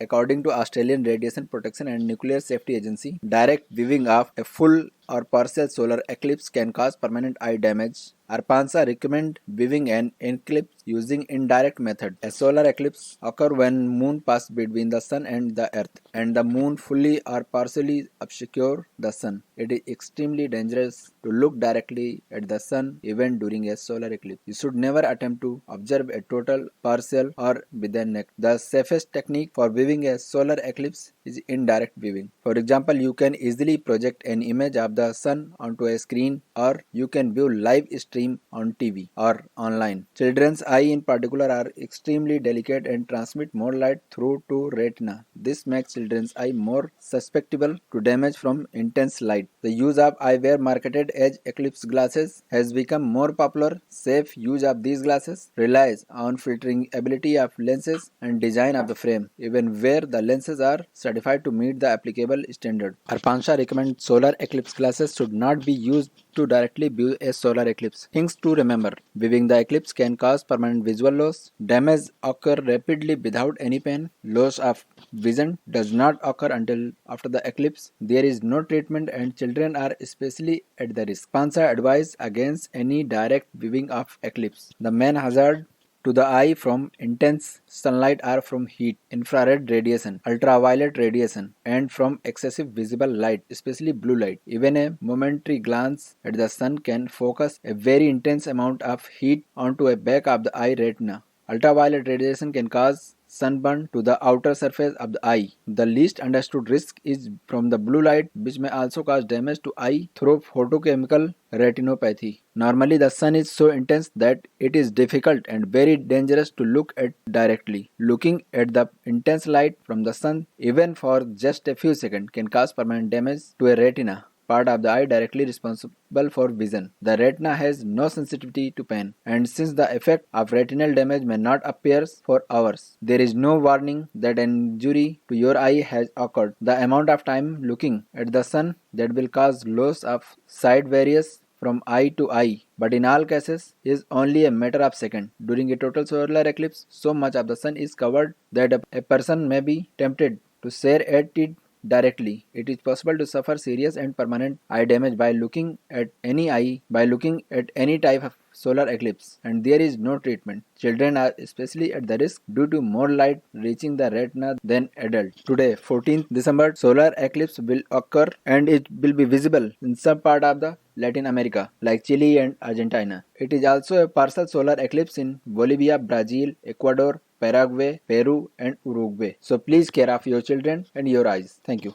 According to Australian Radiation Protection and Nuclear Safety Agency, direct viewing of a full or partial solar eclipse can cause permanent eye damage. Arpansa recommend viewing an eclipse using indirect method. A solar eclipse occurs when moon passes between the sun and the earth, and the moon fully or partially obscures the sun. It is extremely dangerous to look directly at the sun even during a solar eclipse. You should never attempt to observe a total, partial, or with a neck. The safest technique for viewing a solar eclipse is indirect viewing. For example, you can easily project an image of the sun onto a screen, or you can view live stream on TV or online. Children's eye in particular are extremely delicate and transmit more light through to retina. This makes children's eye more susceptible to damage from intense light. The use of eyewear marketed as eclipse glasses has become more popular. Safe use of these glasses relies on filtering ability of lenses and design of the frame, even where the lenses are certified to meet the applicable standard. Arpansha recommends solar eclipse glasses should not be used to directly view a solar eclipse. Things to remember: viewing the eclipse can cause permanent visual loss. Damage occur rapidly without any pain. Loss of vision does not occur until after the eclipse. There is no treatment and children are especially at the risk. Arpansha advise against any direct viewing of eclipse. The main hazard to the eye from intense sunlight are from heat, infrared radiation, ultraviolet radiation, and from excessive visible light, especially blue light. Even a momentary glance at the sun can focus a very intense amount of heat onto a back of the eye retina. Ultraviolet radiation can cause sunburn to the outer surface of the eye. The least understood risk is from the blue light, which may also cause damage to eye through photochemical retinopathy. Normally, the sun is so intense that it is difficult and very dangerous to look at directly. Looking at the intense light from the sun, even for just a few seconds, can cause permanent damage to a retina, part of the eye directly responsible for vision. The retina has no sensitivity to pain, and since the effect of retinal damage may not appear for hours, there is no warning that an injury to your eye has occurred. The amount of time looking at the sun that will cause loss of sight varies from eye to eye, but in all cases is only a matter of seconds. During a total solar eclipse, so much of the sun is covered that a person may be tempted to stare at it directly. It is possible to suffer serious and permanent eye damage by looking at any type of solar eclipse, and there is no treatment. Children are especially at the risk due to more light reaching the retina than adults. Today, 14th December, solar eclipse will occur and it will be visible in some part of the Latin America like Chile and Argentina. It is also a partial solar eclipse in Bolivia, Brazil, Ecuador, Paraguay, Peru and Uruguay. So please care of your children and your eyes. Thank you.